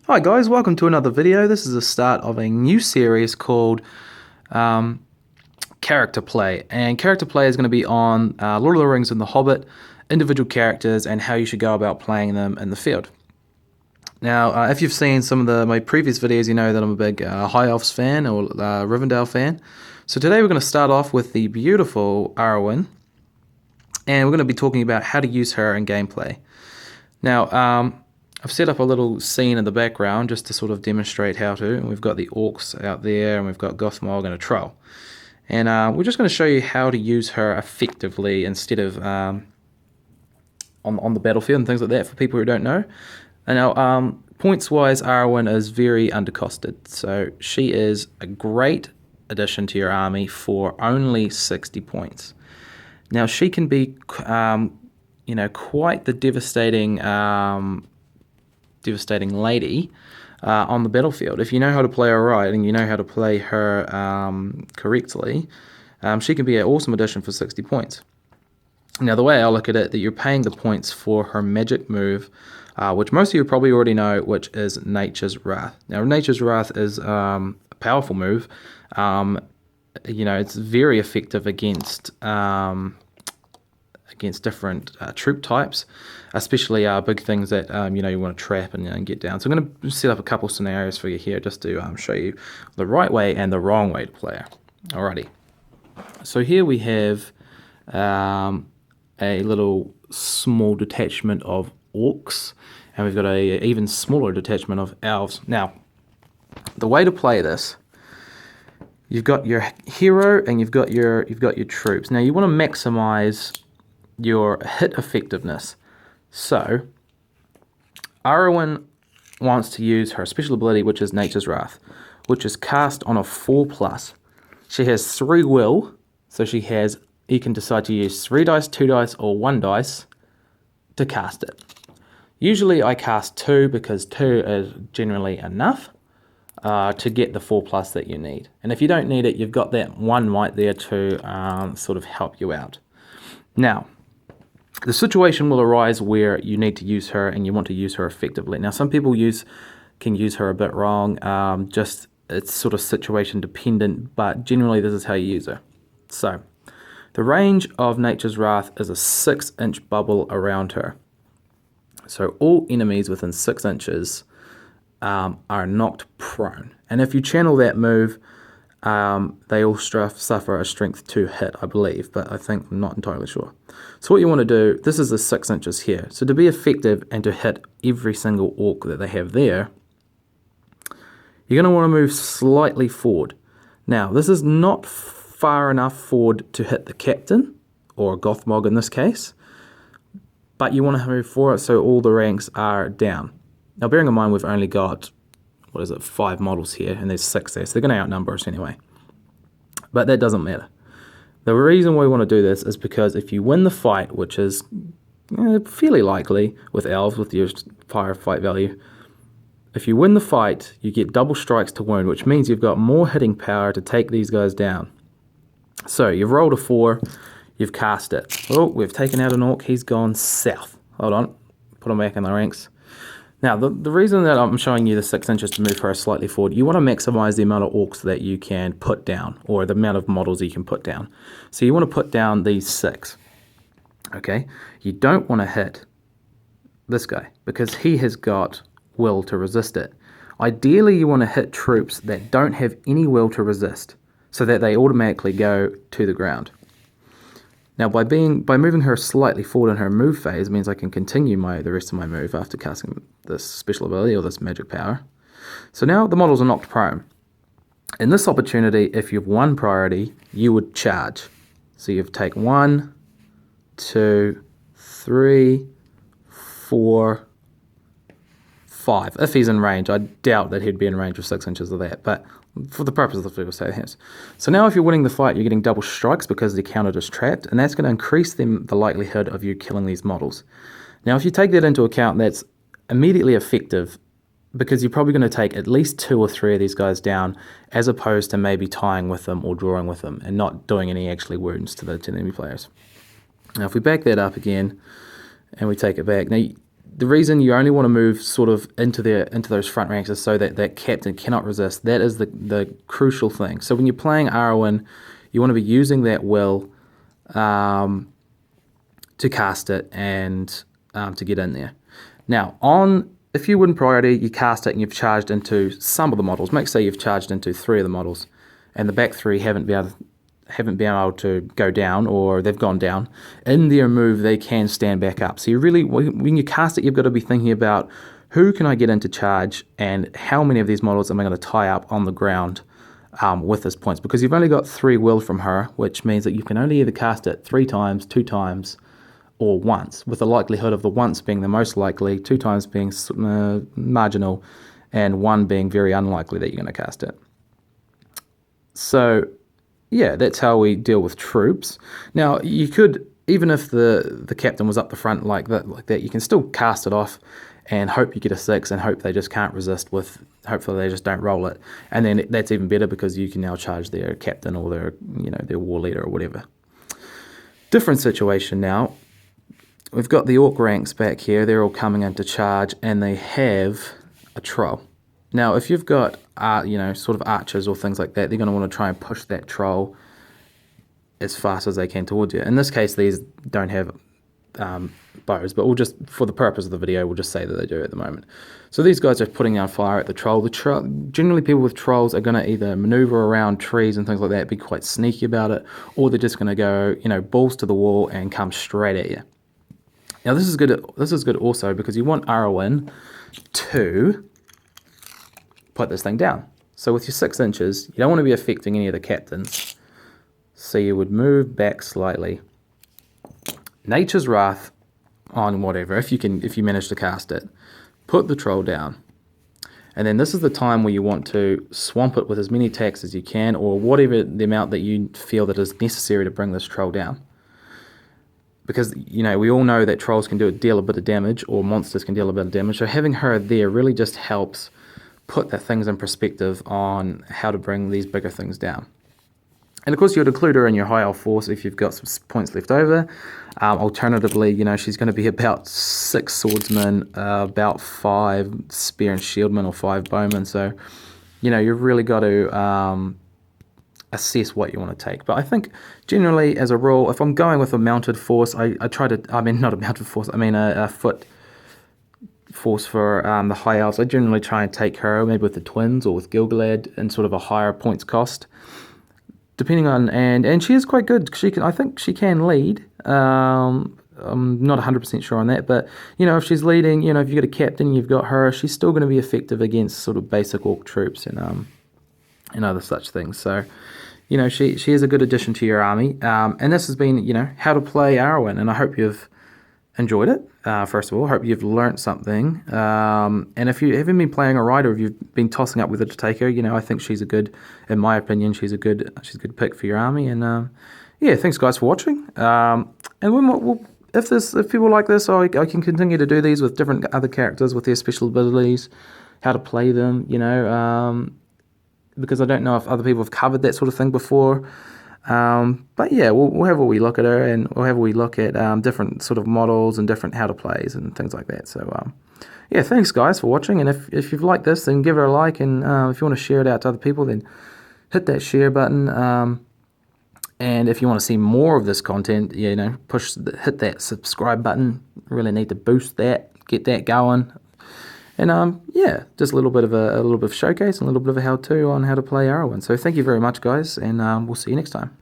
Hi guys, welcome to another video. This is the start of a new series called Character Play. And Character Play is going to be on Lord of the Rings and The Hobbit, individual characters and how you should go about playing them in the field. Now, if you've seen some of my previous videos, you know that I'm a big High Elves fan or Rivendell fan. So today we're going to start off with the beautiful Arwen, and we're going to be talking about how to use her in gameplay. Now, I've set up a little scene in the background just to sort of demonstrate how to. And we've got the orcs out there, and we've got Gothmog and a troll. And we're just going to show you how to use her effectively instead of on the battlefield and things like that for people who don't know. And now, points-wise, Arwen is very undercosted. So she is a great addition to your army for only 60 points. Now, she can be, quite the devastating lady on the battlefield. If you know how to play her right and you know how to play her correctly, she can be an awesome addition for 60 points. Now, the way I look at it, that you're paying the points for her magic move, which most of you probably already know, which is Nature's Wrath. Now, Nature's Wrath is a powerful move. It's very effective against different troop types, especially big things that you want to trap and get down. So I'm going to set up a couple scenarios for you here just to show you the right way and the wrong way to play her. Alrighty. So here we have a little small detachment of orcs, and we've got a even smaller detachment of elves. Now, the way to play this, you've got your hero and you've got your troops. Now you want to maximize your hit effectiveness. So Arwen wants to use her special ability, which is Nature's Wrath, which is cast on a 4+. She has 3 will, so you can decide to use 3 dice, 2 dice, or 1 dice to cast it. Usually I cast 2 because 2 is generally enough to get the 4+ that you need. And if you don't need it, you've got that 1 right there to sort of help you out. Now, the situation will arise where you need to use her and you want to use her effectively. Now, some people can use her a bit wrong. It's sort of situation dependent, but generally this is how you use her. So, the range of Nature's Wrath is a 6-inch bubble around her. So all enemies within 6 inches are knocked prone. And if you channel that move, they all suffer a strength 2 hit, I believe, but I'm not entirely sure. So what you want to do, this is the 6 inches here. So to be effective and to hit every single orc that they have there, you're going to want to move slightly forward. Now, this is not far enough forward to hit the captain, or Gothmog in this case, but you want to move forward so all the ranks are down. Now, bearing in mind we've only got 5 models here, and there's 6 there, so they're going to outnumber us anyway. But that doesn't matter. The reason why we want to do this is because if you win the fight, which is fairly likely with elves with your higher fight value, if you win the fight, you get double strikes to wound, which means you've got more hitting power to take these guys down. So you've rolled a 4, you've cast it. Oh, we've taken out an orc, he's gone south. Hold on, put him back in the ranks. Now, the reason that I'm showing you the 6 inches to move her slightly forward, you want to maximize the amount of orcs that you can put down, or the amount of models you can put down. So you want to put down these 6. Okay? You don't want to hit this guy, because he has got will to resist it. Ideally, you want to hit troops that don't have any will to resist, so that they automatically go to the ground. Now, by moving her slightly forward in her move phase means I can continue the rest of my move after casting this special ability or this magic power. So now the models are knocked prone. In this opportunity, if you've won priority, you would charge. So you've take 1, 2, 3, 4, 5. If he's in range, I doubt that he'd be in range of 6 inches of that, but for the purpose of the video, say yes. So now if you're winning the fight, you're getting double strikes because the counter is trapped, and that's going to increase the likelihood of you killing these models. Now, if you take that into account, that's immediately effective because you're probably going to take at least 2 or 3 of these guys down, as opposed to maybe tying with them or drawing with them and not doing any actually wounds to the enemy players. Now, if we back that up again and we take it back, now the reason you only want to move sort of into those front ranks is so that that captain cannot resist. That is the crucial thing. So when you're playing Arwen, you want to be using that will to cast it and to get in there. Now, if you win priority, you cast it and you've charged into some of the models. Make say you've charged into 3 of the models, and the back 3 haven't been able to go down, or they've gone down. In their move, they can stand back up. So you really, when you cast it, you've got to be thinking about who can I get into charge and how many of these models am I going to tie up on the ground with this points, because you've only got 3 will from her, which means that you can only either cast it 3 times, 2 times, or once, with the likelihood of the once being the most likely, 2 times being marginal, and 1 being very unlikely that you're going to cast it. So yeah, that's how we deal with troops. Now, you could, even if the captain was up the front like that, you can still cast it off and hope you get a 6 and hope they just can't resist hopefully they just don't roll it. And then that's even better because you can now charge their captain or their war leader or whatever. Different situation now. We've got the orc ranks back here. They're all coming into charge and they have a troll. Now, if you've got, sort of archers or things like that, they're going to want to try and push that troll as fast as they can towards you. In this case, these don't have bows, but we'll just, for the purpose of the video, we'll just say that they do at the moment. So these guys are putting down fire at the troll. Generally, people with trolls are going to either maneuver around trees and things like that, be quite sneaky about it, or they're just going to go, balls to the wall and come straight at you. Now, this is good. This is good also because you want Arwen to put this thing down. So with your 6 inches, you don't want to be affecting any of the captains. So you would move back slightly. Nature's Wrath on whatever, if you manage to cast it. Put the troll down. And then this is the time where you want to swamp it with as many attacks as you can, or whatever the amount that you feel that is necessary to bring this troll down. Because, we all know that trolls can deal a bit of damage, or monsters can deal a bit of damage. So having her there really just helps put the things in perspective on how to bring these bigger things down. And of course, you'd include her in your high elf force if you've got some points left over. Alternatively, she's going to be about 6 swordsmen, about 5 spear and shieldmen, or 5 bowmen. So, you've really got to assess what you want to take. But I think generally, as a rule, if I'm going with a mounted force, not a mounted force, a foot force for the high elves, I generally try and take her maybe with the twins or with Gilgalad in sort of a higher points cost, depending on, and she is quite good. I think she can lead. I'm not 100% sure on that, but if she's leading, if you've got a captain, you've got her, she's still going to be effective against sort of basic orc troops and other such things. So she is a good addition to your army. And this has been how to play Arwen, and I hope you've enjoyed it. First of all, hope you've learnt something. And if you haven't been playing a rider, if you've been tossing up whether to take her, I think she's in my opinion, she's a good pick for your army. And thanks guys for watching. And if people like this, I can continue to do these with different other characters with their special abilities, how to play them, because I don't know if other people have covered that sort of thing before. But yeah, we'll have a wee look at her, and we'll have a wee look at different sort of models and different how to plays and things like that. So thanks guys for watching, and if you've liked this, then give her a like, and if you want to share it out to other people, then hit that share button. And if you want to see more of this content, hit that subscribe button. Really need to boost that, get that going. And just a little bit of showcase and a little bit of a how-to on how to play Arwen. So thank you very much, guys, and we'll see you next time.